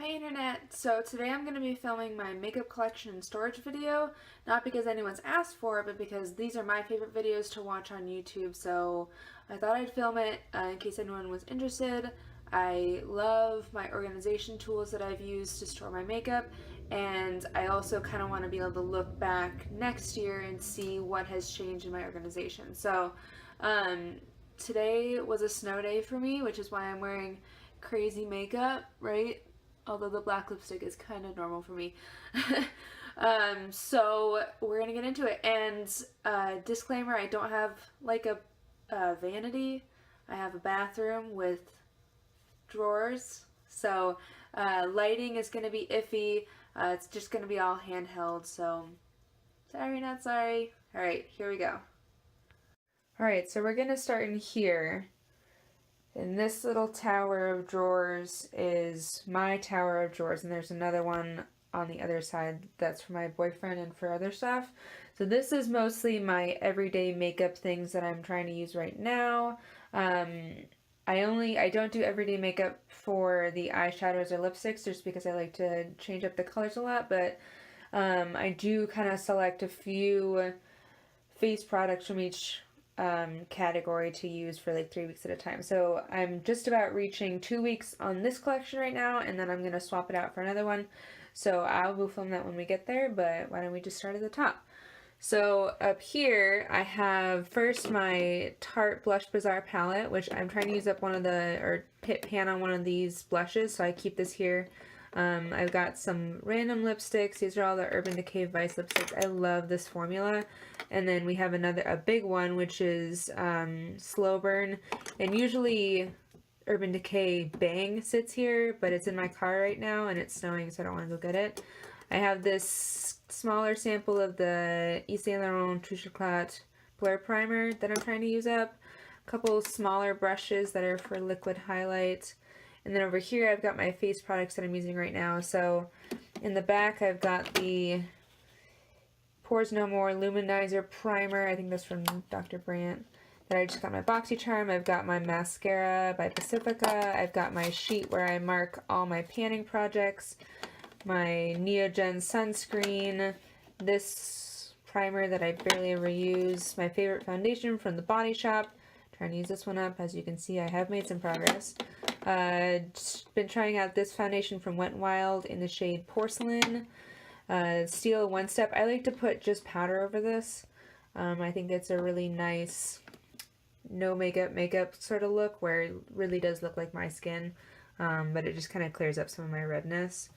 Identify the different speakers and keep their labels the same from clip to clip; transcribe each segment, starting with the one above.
Speaker 1: Hi Internet! So today I'm going to be filming my makeup collection and storage video, not because anyone's asked for it, but because these are my favorite videos to watch on YouTube, so I thought I'd film it in case anyone was interested. I love my organization tools that I've used to store my makeup, and I also kind of want to be able to look back next year and see what has changed in my organization. So today was a snow day for me, which is why I'm wearing crazy makeup, right? Although the black lipstick is kind of normal for me. So we're gonna get into it. And disclaimer: I don't have like a vanity. I have a bathroom with drawers. So lighting is gonna be iffy. It's just gonna be all handheld. So sorry, not sorry. All right, here we go. All right, so we're gonna start in here. And this little tower of drawers is my tower of drawers, and there's another one on the other side that's for my boyfriend and for other stuff. So this is mostly my everyday makeup things that I'm trying to use right now. I don't do everyday makeup for the eyeshadows or lipsticks just because I like to change up the colors a lot, but I do kind of select a few face products from each category to use for like 3 weeks at a time. So I'm just about reaching 2 weeks on this collection right now, and then I'm going to swap it out for another one. So I will film that when we get there, but why don't we just start at the top? So up here I have first my Tarte Blush Bazaar palette, which I'm trying to use up pan on one of these blushes, so I keep this here. I've got some random lipsticks. These are all the Urban Decay Vice lipsticks. I love this formula. And then we have a big one, which is Slow Burn. And usually Urban Decay Bang sits here, but it's in my car right now and it's snowing, so I don't want to go get it. I have this smaller sample of the Yves Saint Laurent True Chocolat Blur Primer that I'm trying to use up. A couple smaller brushes that are for liquid highlight. And then over here I've got my face products that I'm using right now. So in the back I've got the Pores No More Luminizer Primer. I think that's from Dr. Brandt. Then I just got my BoxyCharm. I've got my mascara by Pacifica. I've got my sheet where I mark all my panning projects. My Neogen sunscreen. This primer that I barely ever use. My favorite foundation from the Body Shop. Trying to use this one up. As you can see, I have made some progress. Been trying out this foundation from Wet n Wild in the shade Porcelain. Steel One Step. I like to put just powder over this. I think it's a really nice no makeup sort of look where it really does look like my skin, but it just kind of clears up some of my redness.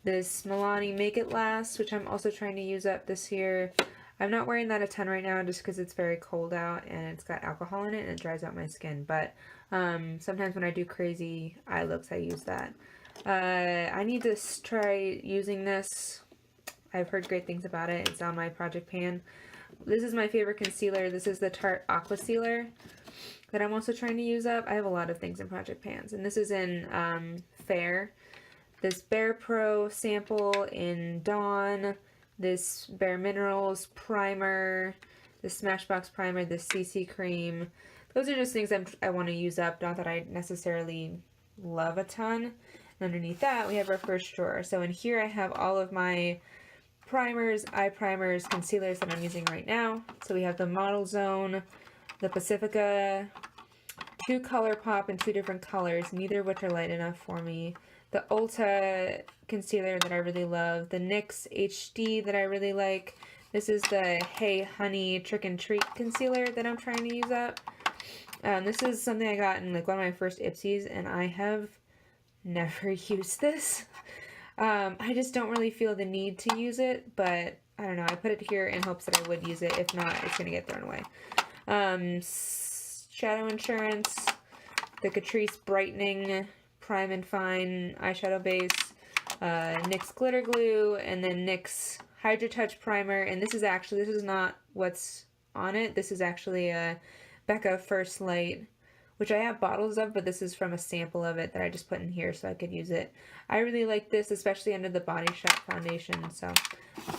Speaker 1: This Milani Make It Last, which I'm also trying to use up this year. I'm not wearing that a ton right now just because it's very cold out and it's got alcohol in it and it dries out my skin, but sometimes when I do crazy eye looks I use that. I need to try using this. I've heard great things about it. It's on my project pan. This is my favorite concealer. This is the Tarte Aqua Sealer that I'm also trying to use up. I have a lot of things in project pans, and this is in Fair. This Bare Pro sample in Dawn. This Bare Minerals primer. This Smashbox primer. This CC cream. Those are just things I want to use up. Not that I necessarily love a ton. And underneath that we have our first drawer. So in here I have all of my primers, eye primers, concealers that I'm using right now. So we have the Model Zone, the Pacifica, 2 ColourPop in 2 different colors, neither of which are light enough for me. The Ulta concealer that I really love, the NYX HD that I really like. This is the Hey Honey Trick and Treat concealer that I'm trying to use up. This is something I got in like one of my first Ipsies, and I have never used this. I just don't really feel the need to use it, but I don't know. I put it here in hopes that I would use it. If not, it's going to get thrown away. Shadow Insurance, the Catrice Brightening Prime and Fine eyeshadow base, NYX Glitter Glue, and then NYX Hydra Touch Primer. And this is not what's on it. This is actually a Becca First Light, which I have bottles of, but this is from a sample of it that I just put in here so I could use it. I really like this, especially under the Body Shop foundation, so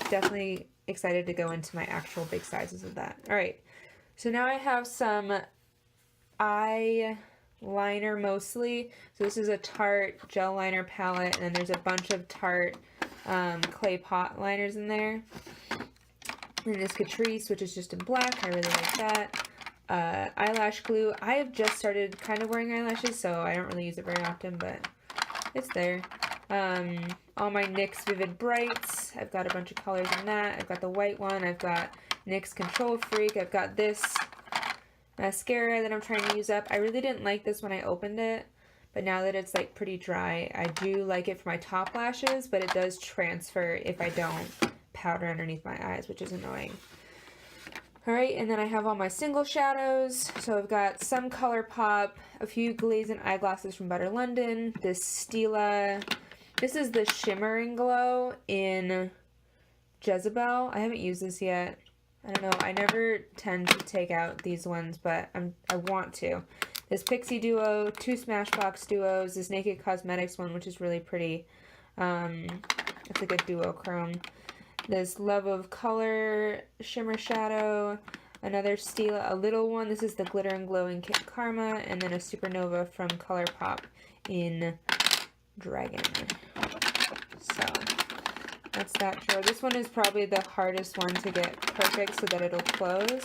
Speaker 1: definitely excited to go into my actual big sizes of that. Alright, so now I have some eye liner mostly. So this is a Tarte gel liner palette, and then there's a bunch of Tarte clay pot liners in there. And this Catrice, which is just in black. I really like that. Eyelash glue. I have just started kind of wearing eyelashes, so I don't really use it very often, but it's there. All my NYX Vivid Brights. I've got a bunch of colors in that. I've got the white one. I've got NYX Control Freak. I've got this mascara that I'm trying to use up. I really didn't like this when I opened it, but now that it's like pretty dry, I do like it for my top lashes, but it does transfer if I don't powder underneath my eyes, which is annoying. Alright, and then I have all my single shadows. So I've got some ColourPop, a few glazing eyeglasses from Butter London, this Stila. This is the Shimmer and Glow in Jezebel. I haven't used this yet. I don't know, I never tend to take out these ones, but I want to. This Pixie Duo, two Smashbox Duos, this Naked Cosmetics one, which is really pretty. It's like a duochrome. This Love of Color Shimmer Shadow, another Stila, a little one. This is the Glitter and Glow in Kit Karma, and then a Supernova from ColourPop in Dragon. So that's that drawer. This one is probably the hardest one to get perfect so that it'll close.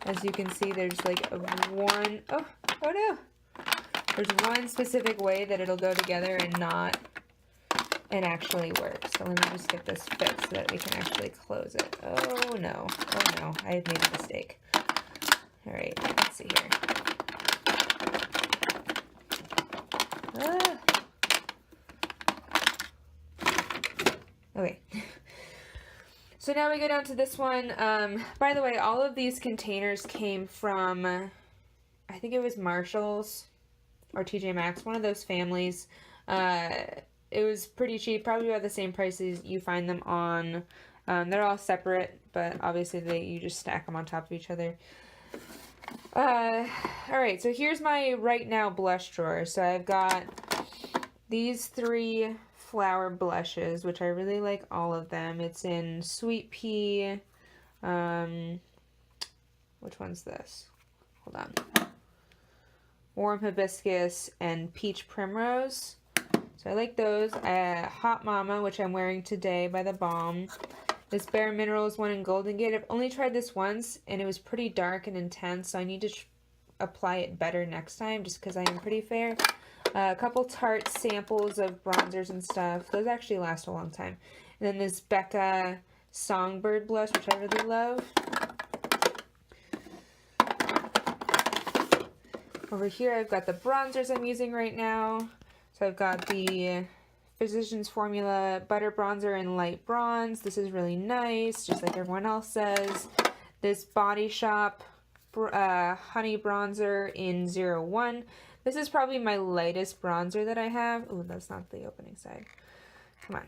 Speaker 1: As you can see, there's like one, oh no! There's one specific way that it'll go together and actually work. So let me just get this fixed so that we can actually close it. Oh no, I had made a mistake. Alright, let's see here. Okay. So now we go down to this one. By the way, all of these containers came from, I think it was Marshall's or TJ Maxx, one of those families. It was pretty cheap, probably about the same price as you find them on. They're all separate, but obviously you just stack them on top of each other. Alright, so here's my right now blush drawer. So I've got these three flower blushes, which I really like all of them. It's in Sweet Pea. Which one's this? Hold on. Warm Hibiscus and Peach Primrose. So I like those. Hot Mama, which I'm wearing today by The Balm. This Bare Minerals one in Golden Gate. I've only tried this once, and it was pretty dark and intense, so I need to apply it better next time, just because I am pretty fair. A couple Tarte samples of bronzers and stuff. Those actually last a long time. And then this Becca Songbird blush, which I really love. Over here, I've got the bronzers I'm using right now. So I've got the Physicians Formula Butter Bronzer in Light Bronze. This is really nice, just like everyone else says. This Body Shop Honey Bronzer in 01. This is probably my lightest bronzer that I have. Oh, that's not the opening side. Come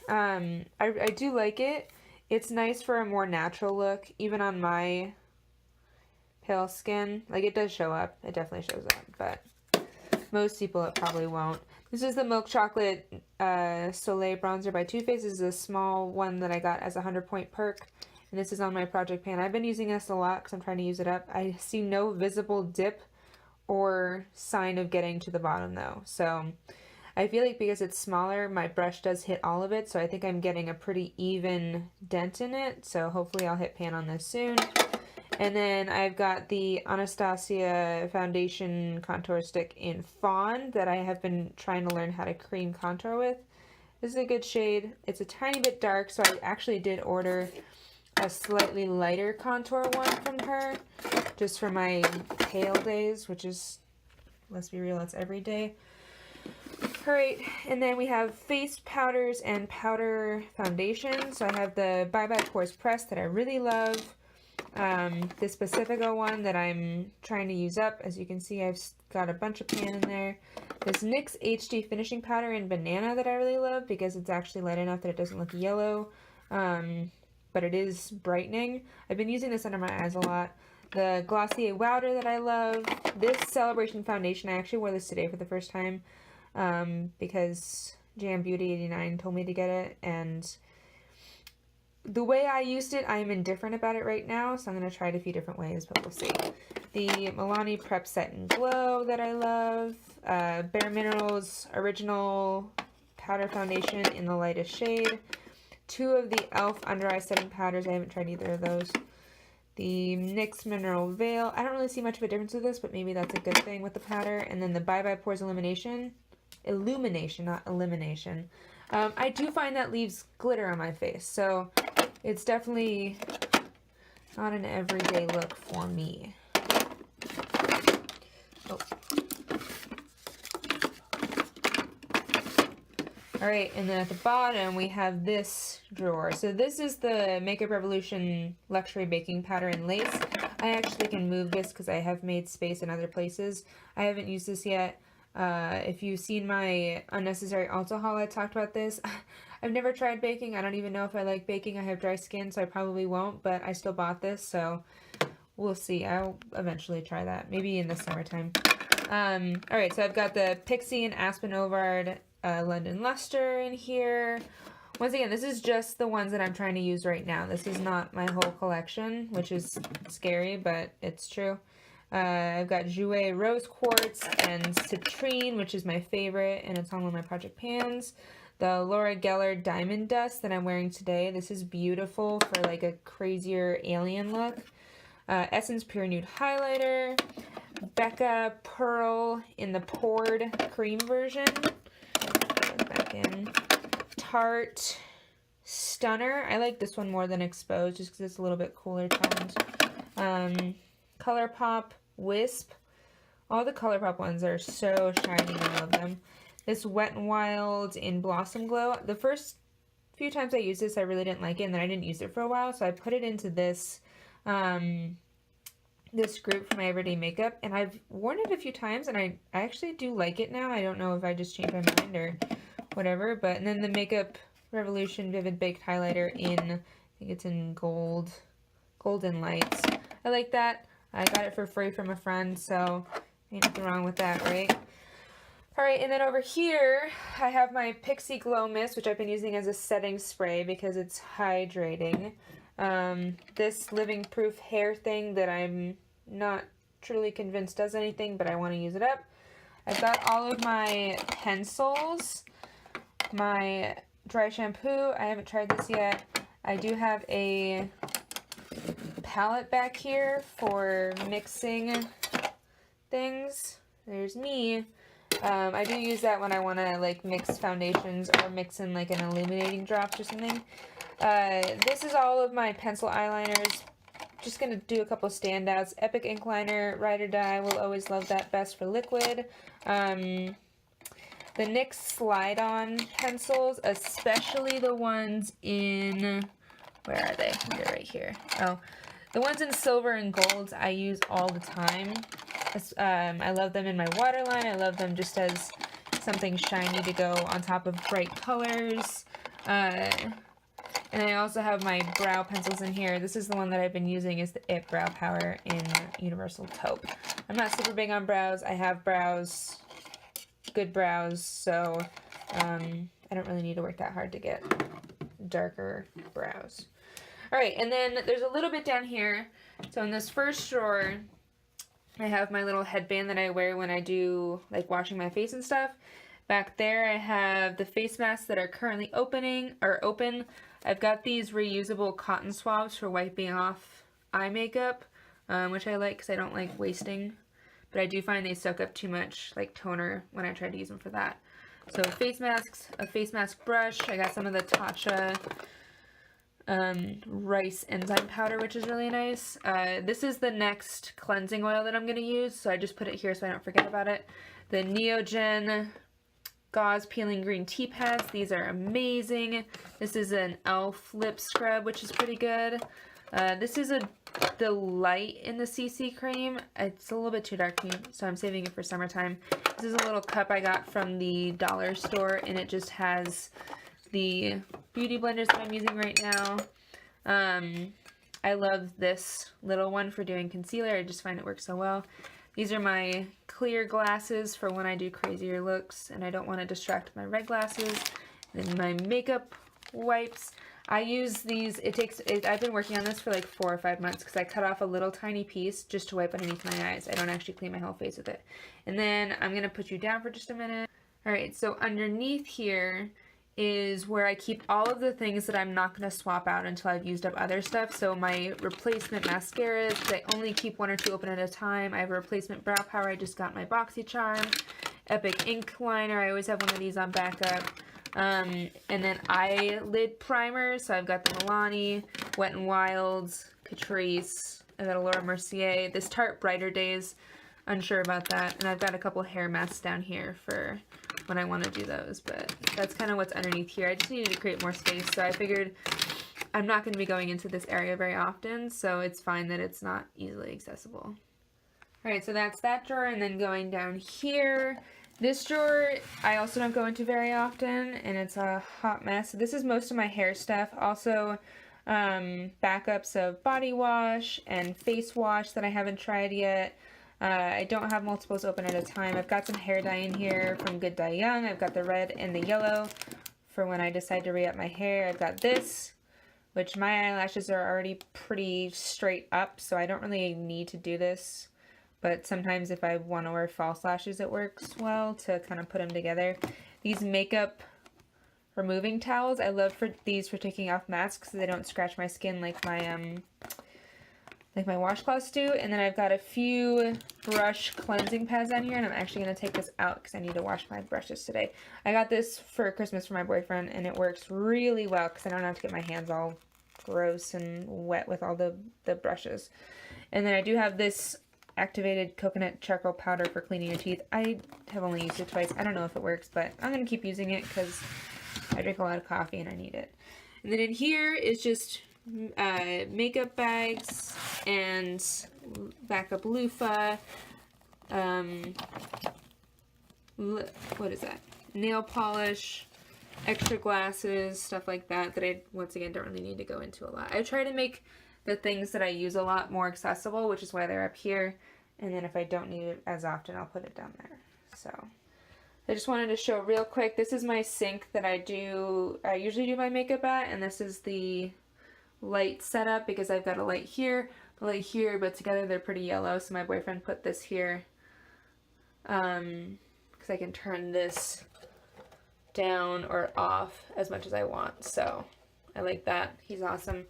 Speaker 1: on. I do like it. It's nice for a more natural look, even on my pale skin. Like, it does show up. It definitely shows up, but most people it probably won't. This is the Milk Chocolate Soleil Bronzer by Too Faced. This is a small one that I got as a 100-point perk. And this is on my project pan. I've been using this a lot because I'm trying to use it up. I see no visible dip or sign of getting to the bottom though. So I feel like because it's smaller, my brush does hit all of it. So I think I'm getting a pretty even dent in it. So hopefully I'll hit pan on this soon. And then I've got the Anastasia Foundation Contour Stick in Fawn that I have been trying to learn how to cream contour with. This is a good shade. It's a tiny bit dark, so I actually did order a slightly lighter contour one from her just for my pale days, which is, let's be real, it's every day. Alright, and then we have face powders and powder foundation. So I have the Bye Bye Pores Press that I really love. This Pacifico one that I'm trying to use up. As you can see, I've got a bunch of pan in there. This NYX HD Finishing Powder in Banana that I really love because it's actually light enough that it doesn't look yellow, but it is brightening. I've been using this under my eyes a lot. The Glossier Wowder that I love. This Celebration Foundation, I actually wore this today for the first time because Jam Beauty 89 told me to get it, and the way I used it, I'm indifferent about it right now, so I'm going to try it a few different ways, but we'll see. the Milani Prep Set and Glow that I love. Bare Minerals Original Powder Foundation in the lightest shade. 2 of the e.l.f. Under Eye Setting Powders. I haven't tried either of those. The NYX Mineral Veil. I don't really see much of a difference with this, but maybe that's a good thing with the powder. And then the Bye Bye Pores Illumination, not elimination. I do find that leaves glitter on my face, so it's definitely not an everyday look for me. Oh. Alright, and then at the bottom we have this drawer. So this is the Makeup Revolution Luxury Baking Powder in Lace. I actually can move this because I have made space in other places. I haven't used this yet. If you've seen my Unnecessary Ulta haul, I talked about this. I've never tried baking. I don't even know if I like baking. I have dry skin, so I probably won't, but I still bought this, so we'll see. I'll eventually try that, maybe in the summertime. Alright, so I've got the Pixi and Aspen Ovard London Luster in here. Once again, this is just the ones that I'm trying to use right now. This is not my whole collection, which is scary, but it's true. I've got Jouer Rose Quartz and Citrine, which is my favorite, and it's on one of my project pans. The Laura Geller Diamond Dust that I'm wearing today. This is beautiful for like a crazier alien look. Essence Pure Nude Highlighter. Becca Pearl in the poured cream version. Back in. Tarte Stunner. I like this one more than Exposed just because it's a little bit cooler toned. ColourPop Wisp. All the ColourPop ones are so shiny. I love them. This Wet n Wild in Blossom Glow. The first few times I used this, I really didn't like it, and then I didn't use it for a while, so I put it into this this group for my everyday makeup, and I've worn it a few times, and I actually do like it now. I don't know if I just changed my mind or whatever, but and then the Makeup Revolution Vivid Baked Highlighter in, I think it's in Golden Lights. I like that. I got it for free from a friend, so ain't nothing wrong with that, right? Alright, and then over here, I have my Pixi Glow Mist, which I've been using as a setting spray because it's hydrating. This Living Proof hair thing that I'm not truly convinced does anything, but I want to use it up. I've got all of my pencils, my dry shampoo. I haven't tried this yet. I do have a palette back here for mixing things. There's me. I do use that when I want to like mix foundations or mix in like an illuminating drops or something. This is all of my pencil eyeliners. Just going to do a couple standouts. Epic Ink Liner, Ride or Die, will always love that, best for liquid. The NYX Slide-On pencils, especially the ones in, where are they? They're right here. Oh, the ones in silver and gold I use all the time. I love them in my waterline. I love them just as something shiny to go on top of bright colors. And I also have my brow pencils in here. This is the one that I've been using, is the IT Brow Power in Universal Taupe. I'm not super big on brows. I have brows, good brows, so I don't really need to work that hard to get darker brows. Alright, and then there's a little bit down here. So in this first drawer, I have my little headband that I wear when I do like washing my face and stuff. Back there I have the face masks that are currently open. I've got these reusable cotton swabs for wiping off eye makeup, which I like because I don't like wasting. But I do find they soak up too much like toner when I try to use them for that. So face masks, a face mask brush. I got some of the Tatcha rice enzyme powder, which is really nice. This is the next cleansing oil that I'm going to use, so I just put it here so I don't forget about it. The Neogen Gauze Peeling Green Tea Pads. These are amazing. This is an e.l.f. lip scrub, which is pretty good. This is the light in the CC cream. It's a little bit too dark for me, so I'm saving it for summertime. This is a little cup I got from the dollar store, and it just has the beauty blenders that I'm using right now. I love this little one for doing concealer. I just find it works so well. These are my clear glasses for when I do crazier looks and I don't want to distract my red glasses. Then my makeup wipes. I use these, I've been working on this for like 4 or 5 months because I cut off a little tiny piece just to wipe underneath my eyes. I don't actually clean my whole face with it. And then I'm going to put you down for just a minute. Alright, so underneath here is where I keep all of the things that I'm not going to swap out until I've used up other stuff. So my replacement mascaras, I only keep 1 or 2 open at a time. I have a replacement brow power. I just got my BoxyCharm. Epic ink liner. I always have one of these on backup. And then eyelid primer. So I've got the Milani, Wet n Wild, Catrice. I've got a Laura Mercier. This Tarte Brighter Days. Unsure about that. And I've got a couple hair masks down here for when I want to do those. But that's kind of what's underneath here. I just needed to create more space. So I figured I'm not going to be going into this area very often. So it's fine that it's not easily accessible. Alright, so that's that drawer. And then going down here. This drawer, I also don't go into very often, and it's a hot mess. So this is most of my hair stuff. Also, backups of body wash and face wash that I haven't tried yet. I don't have multiples open at a time. I've got some hair dye in here from Good Dye Young. I've got the red and the yellow for when I decide to re-up my hair. I've got this, which my eyelashes are already pretty straight up, so I don't really need to do this. But sometimes if I want to wear false lashes, it works well to kind of put them together. These makeup removing towels, I love these for taking off masks so they don't scratch my skin like my washcloths do. And then I've got a few brush cleansing pads on here, and I'm actually going to take this out because I need to wash my brushes today. I got this for Christmas for my boyfriend, and it works really well because I don't have to get my hands all gross and wet with all the brushes. And then I do have this activated coconut charcoal powder for cleaning your teeth. I have only used it twice. I don't know if it works, but I'm going to keep using it because I drink a lot of coffee and I need it. And then in here is just makeup bags and backup loofah. What is that? Nail polish, extra glasses, stuff like that I, once again, don't really need to go into a lot. I try to make the things that I use a lot more accessible, which is why they're up here. And then if I don't need it as often, I'll put it down there. So I just wanted to show real quick. This is my sink that I usually do my makeup at, and this is the light setup because I've got a light here, a light here, but together they're pretty yellow. So my boyfriend put this here because I can turn this down or off as much as I want. So I like that. He's awesome.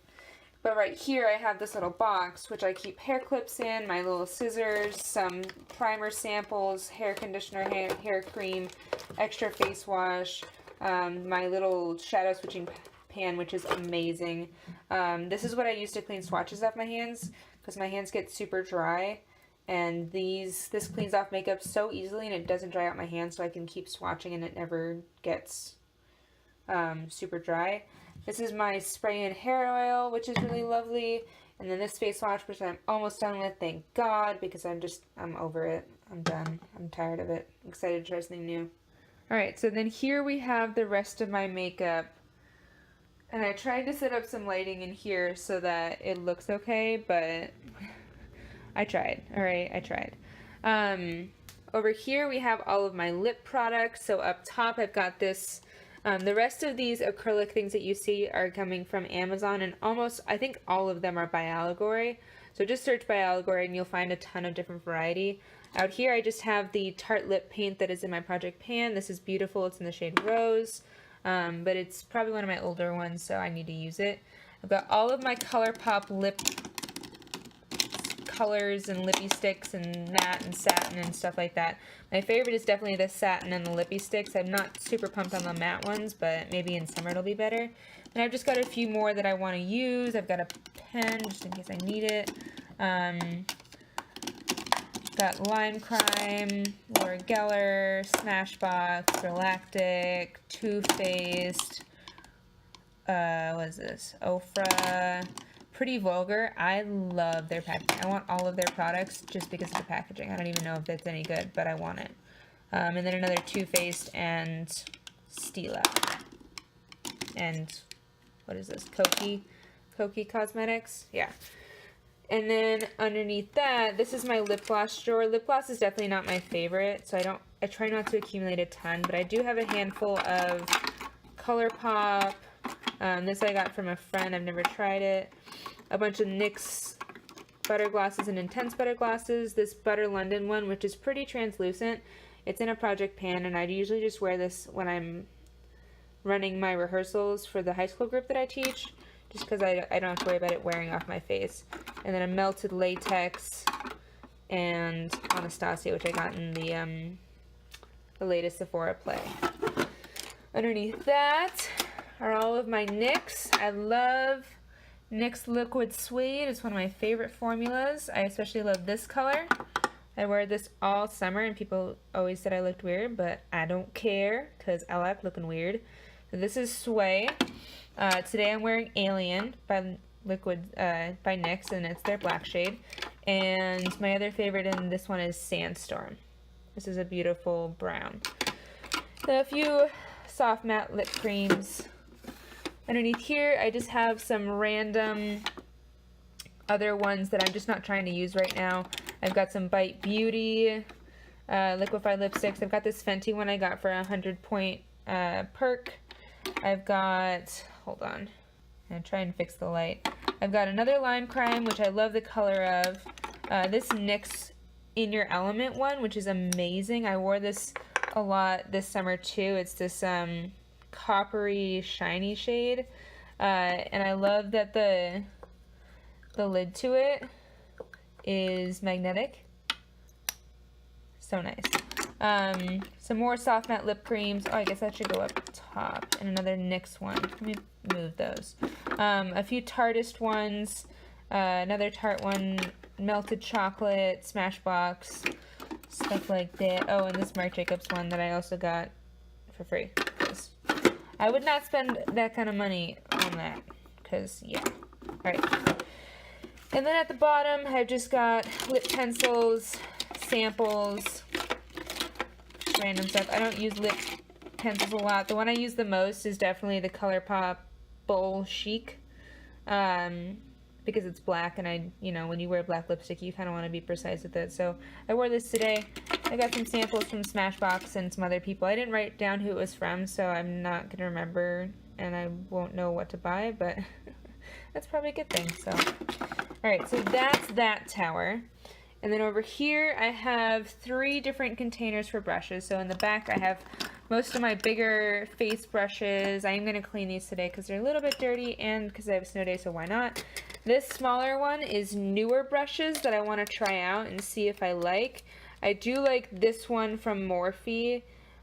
Speaker 1: But right here I have this little box which I keep hair clips in, my little scissors, some primer samples, hair conditioner, hair cream, extra face wash, my little shadow switching pan, which is amazing. This is what I use to clean swatches off my hands because my hands get super dry, and this cleans off makeup so easily and it doesn't dry out my hands, so I can keep swatching and it never gets super dry. This is my spray and hair oil, which is really lovely. And then this face wash, which I'm almost done with, thank God, because I'm over it. I'm done. I'm tired of it. I'm excited to try something new. Alright, so then here we have the rest of my makeup. And I tried to set up some lighting in here so that it looks okay, but I tried. Alright, I tried. Over here we have all of my lip products. So up top I've got this. The rest of these acrylic things that you see are coming from Amazon, and I think all of them are by Allegory. So just search by Allegory and you'll find a ton of different variety. Out here I just have the Tarte lip paint that is in my project pan. This is beautiful. It's in the shade Rose, but it's probably one of my older ones, so I need to use it. I've got all of my ColourPop lip colors and lippy sticks and matte and satin and stuff like that. My favorite is definitely the satin and the lippy sticks. I'm not super pumped on the matte ones, but maybe in summer it'll be better. And I've just got a few more that I want to use. I've got a pen just in case I need it. Got Lime Crime, Laura Geller, Smashbox, Galactic, Too Faced, what is this? Ofra. Pretty Vulgar. I love their packaging. I want all of their products just because of the packaging. I don't even know if that's any good, but I want it. And then another Too Faced and Stila. And what is this? Koki Cosmetics? Yeah. And then underneath that, this is my lip gloss drawer. Lip gloss is definitely not my favorite, so I try not to accumulate a ton, but I do have a handful of ColourPop, This I got from a friend. I've never tried it. A bunch of NYX butter glosses and intense butter glosses. This Butter London one, which is pretty translucent. It's in a project pan, and I usually just wear this when I'm running my rehearsals for the high school group that I teach, just because I don't have to worry about it wearing off my face. And then a melted latex and Anastasia, which I got in the latest Sephora play. Underneath that are all of my NYX. I love NYX Liquid Suede. It's one of my favorite formulas. I especially love this color. I wear this all summer, and people always said I looked weird, but I don't care because I like looking weird. So this is Sway. Today I'm wearing Alien by NYX, and it's their black shade. And my other favorite in this one is Sandstorm. This is a beautiful brown. Then a few soft matte lip creams. Underneath here, I just have some random other ones that I'm just not trying to use right now. I've got some Bite Beauty liquefied lipsticks. I've got this Fenty one I got for 100 point perk. I've got, hold on, I'm trying to fix the light. I've got another Lime Crime, which I love the color of. This NYX In Your Element one, which is amazing. I wore this a lot this summer too. It's this coppery shiny shade, and I love that the lid to it is magnetic. So nice. Some more soft matte lip creams. Oh, I guess that should go up top. And another NYX one. Let me move those. A few Tartist ones. Another Tarte one. Melted chocolate. Smashbox. Stuff like that. Oh, and this Marc Jacobs one that I also got for free. I would not spend that kind of money on that. Because, yeah. Alright. And then at the bottom, I've just got lip pencils, samples, random stuff. I don't use lip pencils a lot. The one I use the most is definitely the ColourPop Bold Chic, because it's black, and when you wear black lipstick, you kind of want to be precise with it. So I wore this today. I got some samples from Smashbox and some other people. I didn't write down who it was from, so I'm not going to remember, and I won't know what to buy, but that's probably a good thing. So, alright, so that's that tower. And then over here, I have 3 different containers for brushes. So in the back, I have most of my bigger face brushes. I am going to clean these today because they're a little bit dirty and because I have a snow day, so why not? This smaller one is newer brushes that I want to try out and see if I like. I do like this one from Morphe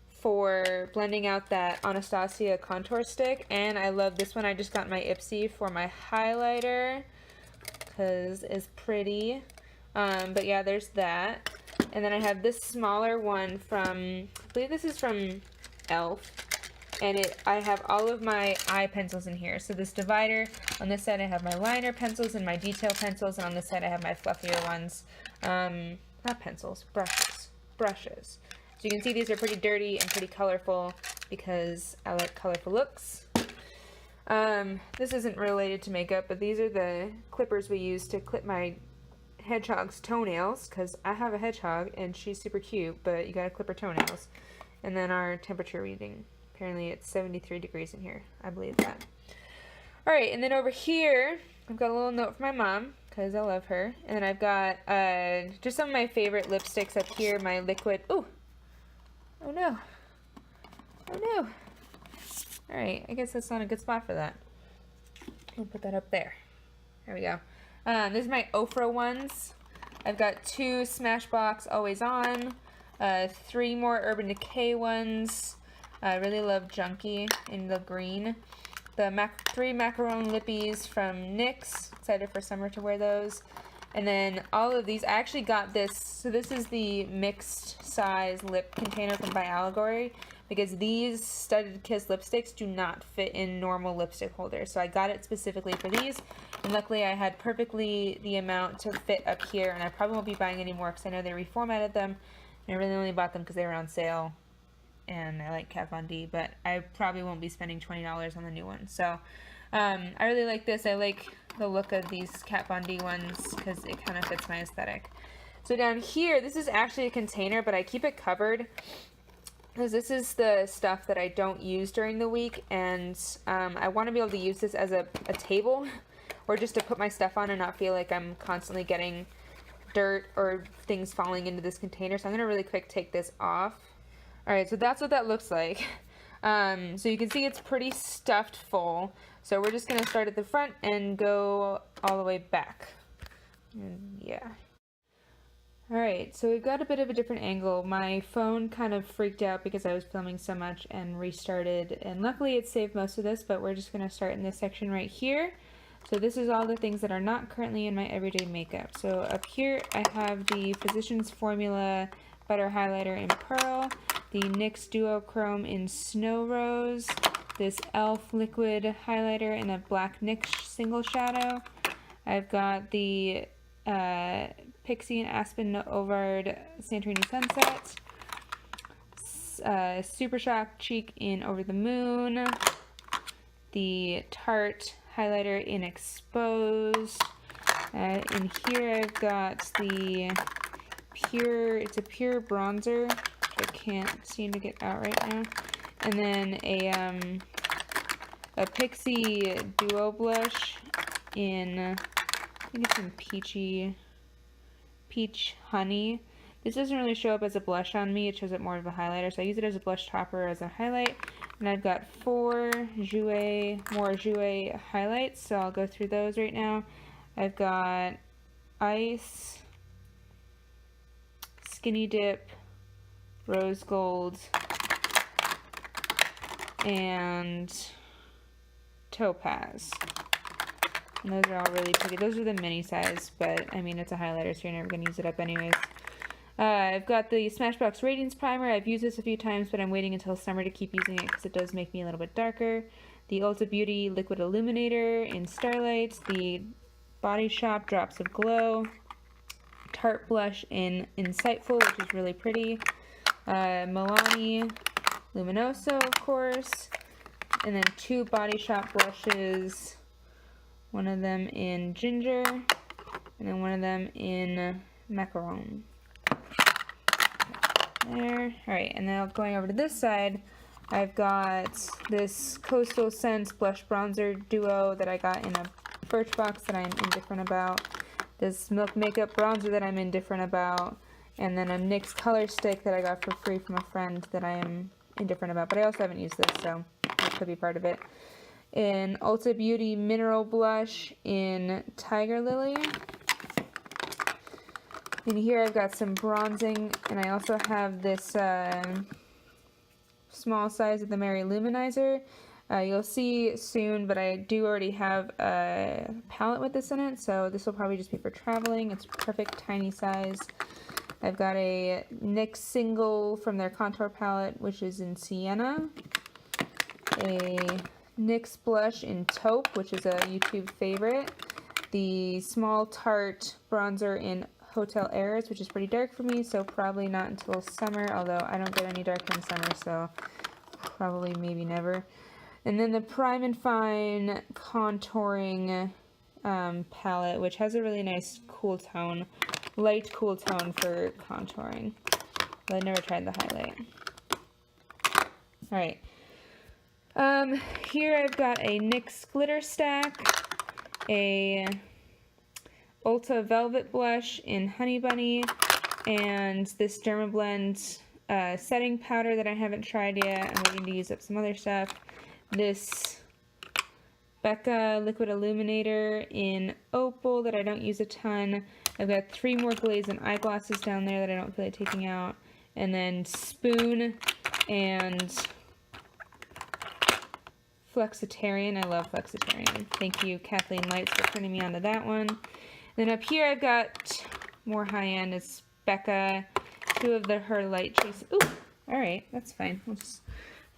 Speaker 1: for blending out that Anastasia contour stick, and I love this one. I just got my Ipsy for my highlighter because it's pretty. But yeah, there's that. And then I have this smaller one from, I believe this is from e.l.f. And I have all of my eye pencils in here. So this divider, on this side I have my liner pencils and my detail pencils, and on this side I have my fluffier ones. Not pencils, brushes. So you can see these are pretty dirty and pretty colorful because I like colorful looks. This isn't related to makeup, but these are the clippers we use to clip my hedgehog's toenails, because I have a hedgehog and she's super cute, but you gotta clip her toenails. And then our temperature reading. Apparently it's 73 degrees in here. I believe that. Alright, and then over here, I've got a little note for my mom, because I love her. And then I've got just some of my favorite lipsticks up here. My liquid... Ooh! Oh no. Oh no. Alright, I guess that's not a good spot for that. I'll put that up there. There we go. These are my Ofra ones. I've got 2 Smashbox Always On, 3 more Urban Decay ones. I really love Junkie in the green. The 3 Macaron Lippies from NYX. Excited for summer to wear those. And then all of these, I actually got this. So this is the mixed size lip container from By Allegory, because these Studded Kiss lipsticks do not fit in normal lipstick holders. So I got it specifically for these, and luckily I had perfectly the amount to fit up here, and I probably won't be buying any more because I know they reformatted them, and I really only bought them because they were on sale, and I like Kat Von D, but I probably won't be spending $20 on the new one. So I really like this. I like the look of these Kat Von D ones because it kind of fits my aesthetic. So down here, this is actually a container, but I keep it covered. because this is the stuff that I don't use during the week, and I want to be able to use this as a table, or just to put my stuff on and not feel like I'm constantly getting dirt or things falling into this container. So I'm going to really quick take this off. Alright, so that's what that looks like. So you can see it's pretty stuffed full. So we're just going to start at the front and go all the way back. And yeah. Alright, so we've got a bit of a different angle. My phone kind of freaked out because I was filming so much and restarted, and luckily it saved most of this, but we're just going to start in this section right here. So this is all the things that are not currently in my everyday makeup. So up here I have the Physicians Formula Butter Highlighter in Pearl, the NYX Duochrome in Snow Rose, this e.l.f. Liquid Highlighter in a Black NYX Single Shadow. I've got the Pixie and Aspen Ovard Santorini Sunset, Super Shock Cheek in Over the Moon, the Tarte highlighter in Exposed. In here I've got the it's a pure bronzer, which I can't seem to get out right now. And then a Pixie Duo Blush in, I think it's in Peach Honey. This doesn't really show up as a blush on me, it shows up more of a highlighter, so I use it as a blush topper as a highlight. And I've got 4 more Jouer highlights, so I'll go through those right now. I've got Ice, Skinny Dip, Rose Gold, and Topaz. And those are all really pretty. Those are the mini size, but I mean, it's a highlighter, so you're never going to use it up anyways. I've got the Smashbox Radiance Primer. I've used this a few times, but I'm waiting until summer to keep using it because it does make me a little bit darker. The Ulta Beauty Liquid Illuminator in Starlight. The Body Shop Drops of Glow. Tarte Blush in Insightful, which is really pretty. Milani Luminoso, of course. And then 2 Body Shop blushes. One of them in Ginger. And then one of them in Macaron. There. Alright, and now going over to this side, I've got this Coastal Scents Blush Bronzer Duo that I got in a Birchbox that I'm indifferent about. This Milk Makeup Bronzer that I'm indifferent about. And then a NYX Color Stick that I got for free from a friend that I am indifferent about. But I also haven't used this, so that could be part of it. In Ulta Beauty Mineral Blush in Tiger Lily. In here I've got some bronzing, and I also have this small size of the Mary Luminizer. You'll see soon, but I do already have a palette with this in it, so this will probably just be for traveling. It's perfect tiny size. I've got a NYX single from their contour palette, which is in Sienna. A NYX blush in Taupe, which is a YouTube favorite. The small Tarte bronzer in Hotel Airs, which is pretty dark for me, so probably not until summer, although I don't get any darker in summer, so probably maybe never. And then the Prime and Fine contouring palette, which has a really nice cool tone, light cool tone for contouring. But I never tried the highlight. Alright. Here I've got a NYX glitter stack, a Ulta Velvet Blush in Honey Bunny, and this Dermablend setting powder that I haven't tried yet. I'm waiting to use up some other stuff. This Becca Liquid Illuminator in Opal that I don't use a ton. I've got 3 more Glaze and eyeglasses down there that I don't feel like taking out. And then Spoon and Flexitarian. I love Flexitarian. Thank you, Kathleen Lights, for turning me on to that one. Then up here I've got more high-end. It's Becca, 2 of her light chase. Ooh, alright, that's fine. We'll just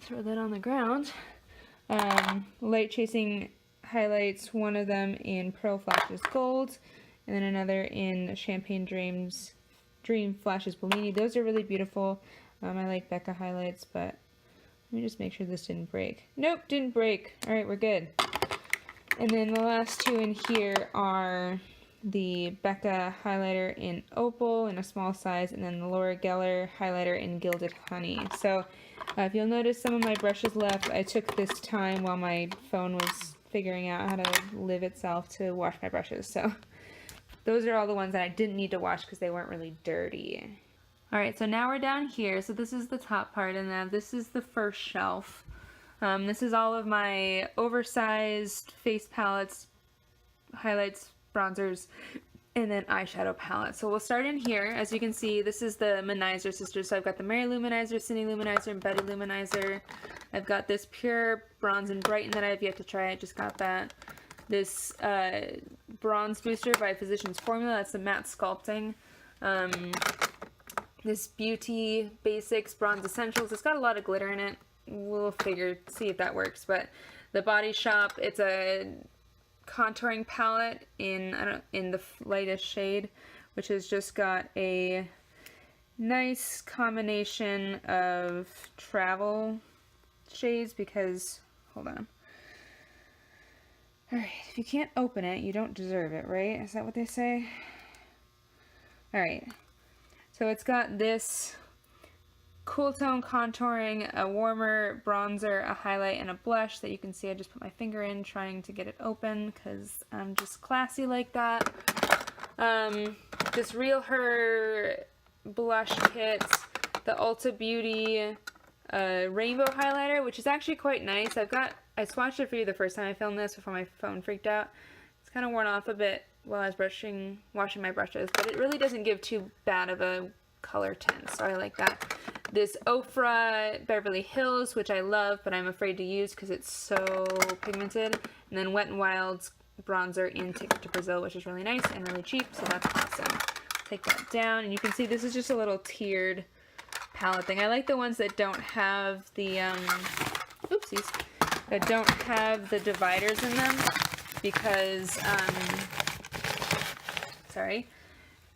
Speaker 1: throw that on the ground. Light chasing highlights, 1 of them in Pearl Flashes Gold, and then another in Champagne Dream Flashes Bellini. Those are really beautiful. I like Becca highlights, but let me just make sure this didn't break. Nope, didn't break. Alright, we're good. And then the last 2 in here are the Becca highlighter in Opal in a small size, and then the Laura Geller highlighter in Gilded Honey. So if you'll notice some of my brushes left, I took this time while my phone was figuring out how to live itself to wash my brushes. So those are all the ones that I didn't need to wash because they weren't really dirty. Alright, so now we're down here. So this is the top part, and then this is the first shelf. This is all of my oversized face palettes, highlights, bronzers, and then eyeshadow palette. So we'll start in here. As you can see, this is the Luminizer sisters. So I've got the Mary Luminizer, Cindy Luminizer, and Betty Luminizer. I've got this Pure Bronze and Brighten that I have yet to try. I just got that. This Bronze Booster by Physicians Formula. That's the matte sculpting. This Beauty Basics Bronze Essentials. It's got a lot of glitter in it. We'll see if that works. But the Body Shop, it's a contouring palette in the lightest shade, which has just got a nice combination of travel shades because, hold on. Alright, if you can't open it, you don't deserve it, right? Is that what they say? Alright, so it's got this cool tone contouring, a warmer bronzer, a highlight, and a blush that you can see I just put my finger in trying to get it open because I'm just classy like that. This Real Her blush kit, the Ulta Beauty rainbow highlighter, which is actually quite nice. I swatched it for you the first time I filmed this before my phone freaked out. It's kind of worn off a bit while I was washing my brushes, but it really doesn't give too bad of a color tint, so I like that. This Ofra Beverly Hills, which I love, but I'm afraid to use because it's so pigmented. And then Wet n Wild's bronzer in Ticket to Brazil, which is really nice and really cheap, so that's awesome. Take that down, and you can see this is just a little tiered palette thing. I like the ones that don't have the, oopsies, that don't have the dividers in them because,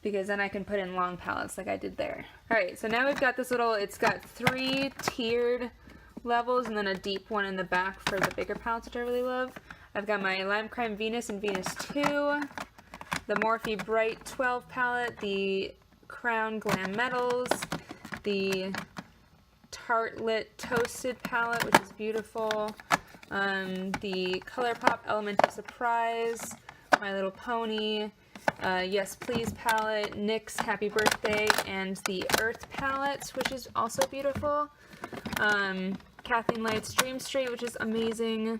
Speaker 1: because then I can put in long palettes like I did there. Alright, so now we've got this little, it's got 3 tiered levels and then a deep one in the back for the bigger palettes, which I really love. I've got my Lime Crime Venus and Venus 2, the Morphe Bright 12 palette, the Crown Glam Metals, the Tartelette Toasted palette, which is beautiful, the ColourPop Element of Surprise, My Little Pony, Yes Please palette, NYX Happy Birthday, and the Earth palette, which is also beautiful. Kathleen Light's Dream Street, which is amazing.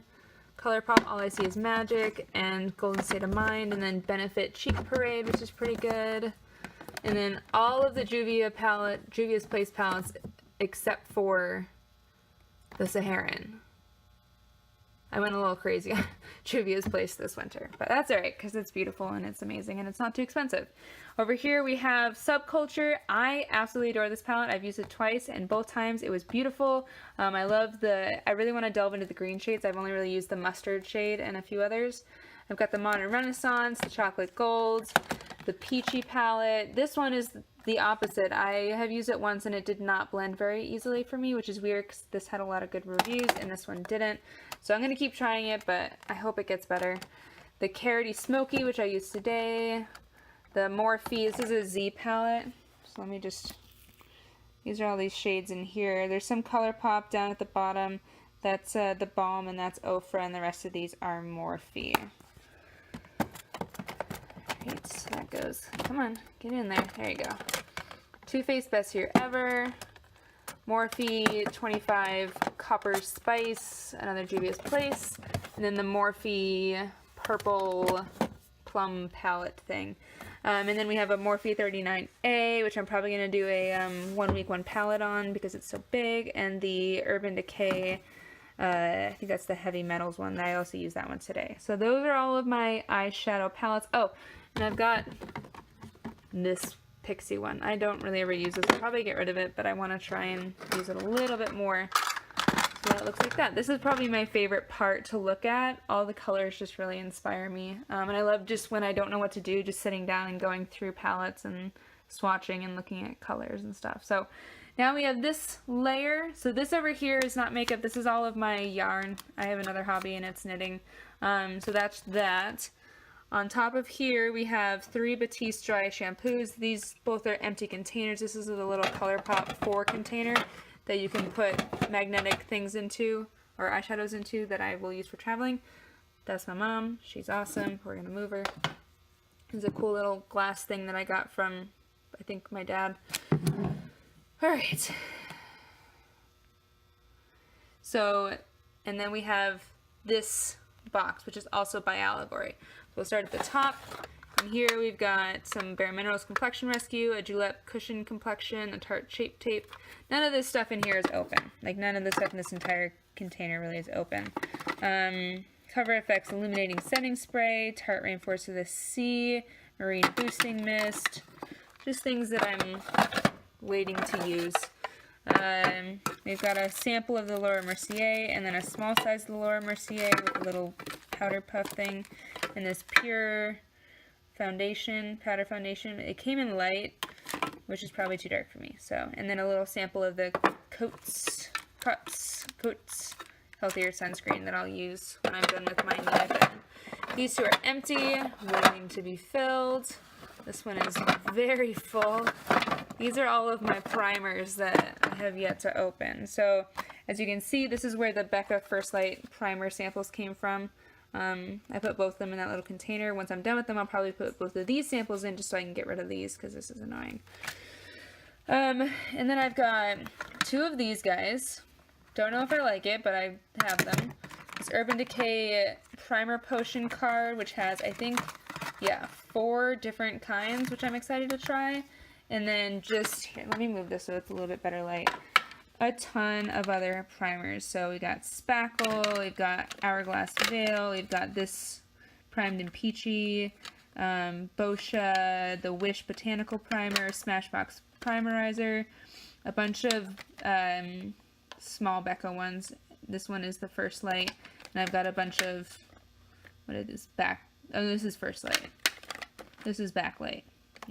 Speaker 1: ColourPop All I See Is Magic, and Golden State of Mind, and then Benefit Cheek Parade, which is pretty good. And then all of the Juvia's Place palettes, except for the Saharan. I went a little crazy on Juvia's Place this winter, but that's alright because it's beautiful and it's amazing and it's not too expensive. Over here we have Subculture. I absolutely adore this palette. I've used it twice and both times it was beautiful. I really want to delve into the green shades. I've only really used the mustard shade and a few others. I've got the Modern Renaissance, the Chocolate Golds, the Peachy palette. This one is the opposite. I have used it once and it did not blend very easily for me, which is weird because this had a lot of good reviews and this one didn't. So I'm going to keep trying it, but I hope it gets better. The Carroty Smoky, which I used today. The Morphe, this is a Z palette. So let me just, these are all these shades in here. There's some ColourPop down at the bottom. That's the Balm and that's Ofra, and the rest of these are Morphe. Alright, so that goes, come on, get in there. There you go. Too Faced Best Year Ever. Morphe 25 Copper Spice, another Juvia's Place, and then the Morphe Purple Plum palette thing. And then we have a Morphe 39A, which I'm probably going to do a 1 week 1 palette on because it's so big, and the Urban Decay, I think that's the Heavy Metals one. I also used that one today. So those are all of my eyeshadow palettes. Oh, and I've got this Pixie one. I don't really ever use this. I'll probably get rid of it, but I want to try and use it a little bit more. So that looks like that. This is probably my favorite part to look at. All the colors just really inspire me. And I love just when I don't know what to do, just sitting down and going through palettes and swatching and looking at colors and stuff. So now we have this layer. So this over here is not makeup. This is all of my yarn. I have another hobby and it's knitting. So that's that. On top of here, we have 3 Batiste dry shampoos. These both are empty containers. This is a little ColourPop 4 container that you can put magnetic things into, or eyeshadows into, that I will use for traveling. That's my mom. She's awesome. We're going to move her. It's a cool little glass thing that I got from, I think, my dad. Alright. So, and then we have this box, which is also by Allegory. We'll start at the top. And here we've got some Bare Minerals Complexion Rescue, a Julep Cushion Complexion, a Tarte Shape Tape. None of this stuff in here is open. Like, none of the stuff in this entire container really is open. Cover FX Illuminating Setting Spray, Tarte Rainforest of the Sea, Marine Boosting Mist. Just things that I'm waiting to use. We've got a sample of the Laura Mercier, and then a small size of the Laura Mercier with a little powder puff thing, and this Pure foundation, powder foundation. It came in light, which is probably too dark for me. So, and then a little sample of the Coats Healthier Sunscreen that I'll use when I'm done with my Nina. These 2 are empty, waiting to be filled. This one is very full. These are all of my primers that I have yet to open. So, as you can see, this is where the Becca First Light primer samples came from. I put both of them in that little container. Once I'm done with them, I'll probably put both of these samples in just so I can get rid of these, because this is annoying. And then I've got 2 of these guys. Don't know if I like it, but I have them. This Urban Decay Primer Potion card, which has, I think, 4 different kinds, which I'm excited to try. And then just, here, let me move this so it's a little bit better light. A ton of other primers. So we got Spackle, we've got Hourglass Veil, we've got this Primed and Peachy, Boscia, the Wish Botanical Primer, Smashbox Primerizer, a bunch of small Becca ones. This one is the First Light, and I've got a bunch of, what is this, this is First Light. This is Backlight,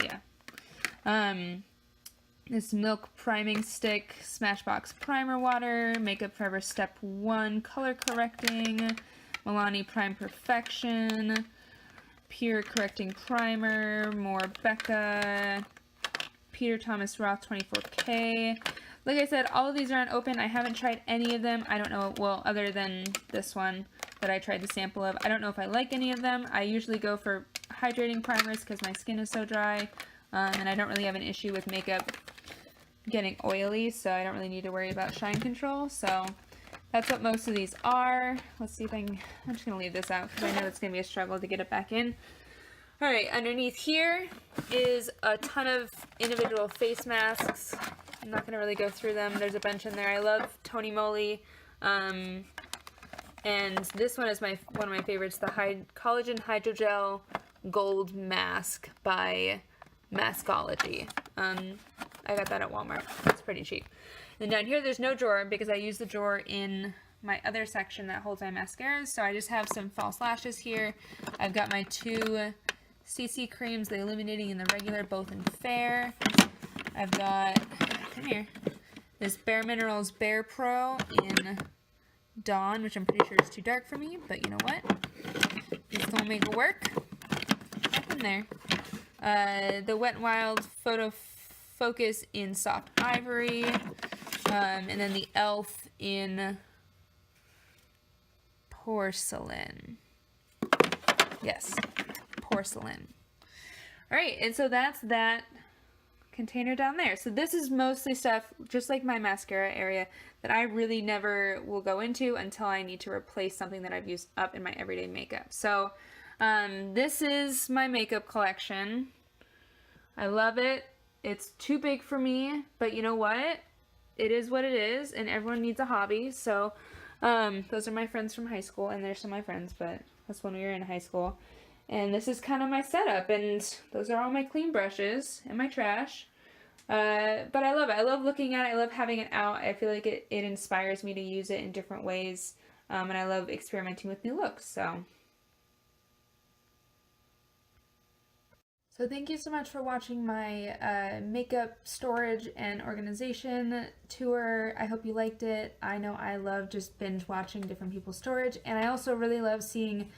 Speaker 1: yeah. This Milk Priming Stick, Smashbox Primer Water, Makeup Forever Step 1 Color Correcting, Milani Prime Perfection, Pure Correcting Primer, more Becca, Peter Thomas Roth 24K. Like I said, all of these aren't open. I haven't tried any of them. I don't know, well, other than this one that I tried the sample of. I don't know if I like any of them. I usually go for hydrating primers because my skin is so dry, and I don't really have an issue with makeup getting oily, so I don't really need to worry about shine control. So that's what most of these are. Let's see if I can, I'm just going to leave this out because I know it's going to be a struggle to get it back in. Alright, underneath here is a ton of individual face masks. I'm not going to really go through them. There's a bunch in there. I love Tony Moly. And this one is one of my favorites, the Collagen Hydrogel Gold Mask by Maskology. I got that at Walmart. It's pretty cheap. And down here there's no drawer because I use the drawer in my other section that holds my mascaras. So I just have some false lashes here. I've got my 2 CC creams, the illuminating and the regular, both in Fair. I've got, come here, this Bare Minerals Bare Pro in Dawn, which I'm pretty sure is too dark for me, but you know what? It's gonna make it work. Nothing there. The Wet n Wild Photo Focus in Soft Ivory, and then the e.l.f. in Porcelain. Yes, Porcelain. Alright, and so that's that container down there. So this is mostly stuff, just like my mascara area, that I really never will go into until I need to replace something that I've used up in my everyday makeup. So this is my makeup collection. I love it. It's too big for me, but you know what? It is what it is, and everyone needs a hobby. So those are my friends from high school, and they're still my friends, but that's when we were in high school. And this is kind of my setup, and those are all my clean brushes and my trash. But I love it. I love looking at it. I love having it out. I feel like it inspires me to use it in different ways, and I love experimenting with new looks. So thank you so much for watching my makeup storage and organization tour. I hope you liked it. I know I love just binge watching different people's storage, and I also really love seeing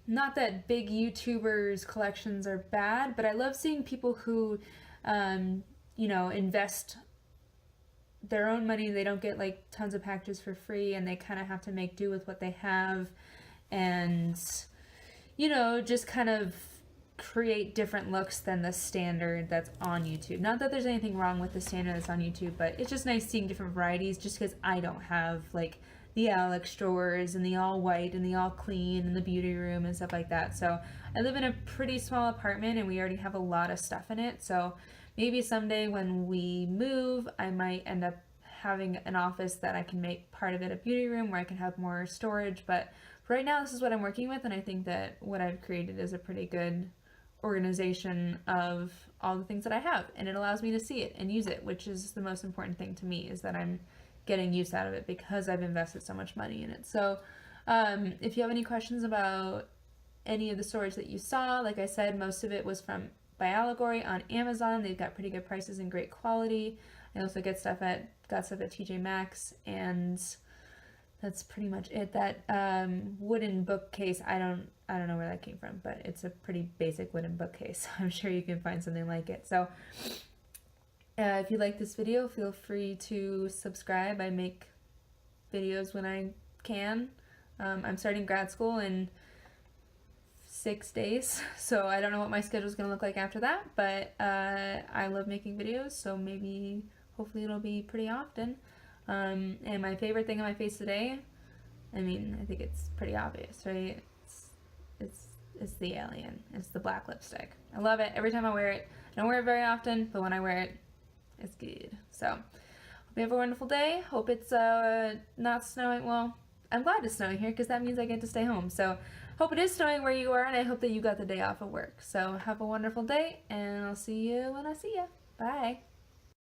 Speaker 1: not that big YouTubers collections are bad, but I love seeing people who, you know, invest their own money. They don't get like tons of packages for free, and they kind of have to make do with what they have, and you know, just kind of create different looks than the standard that's on YouTube. Not that there's anything wrong with the standard that's on YouTube, but it's just nice seeing different varieties, just because I don't have like the Alex drawers and the all white and the all clean and the beauty room and stuff like that. So I live in a pretty small apartment and we already have a lot of stuff in it. So maybe someday when we move, I might end up having an office that I can make part of it a beauty room where I can have more storage. But for right now, this is what I'm working with, and I think that what I've created is a pretty good organization of all the things that I have, and it allows me to see it and use it, which is the most important thing to me, is that I'm getting use out of it because I've invested so much money in it. So if you have any questions about any of the storage that you saw, like I said, most of it was from by Allegory on Amazon. They've got pretty good prices and great quality. I also got stuff at TJ Maxx, and that's pretty much it. That wooden bookcase, I don't know where that came from, but it's a pretty basic wooden bookcase. I'm sure you can find something like it. So if you like this video, feel free to subscribe. I make videos when I can. I'm starting grad school in 6 days, so I don't know what my schedule is going to look like after that, but I love making videos, so maybe, hopefully it'll be pretty often. And my favorite thing on my face today, I mean, I think it's pretty obvious, right? It's the alien. It's the black lipstick. I love it every time I wear it. I don't wear it very often, but when I wear it, it's good. So, hope you have a wonderful day. Hope it's not snowing. Well, I'm glad it's snowing here because that means I get to stay home. So, hope it is snowing where you are, and I hope that you got the day off of work. So, have a wonderful day, and I'll see you when I see you. Bye.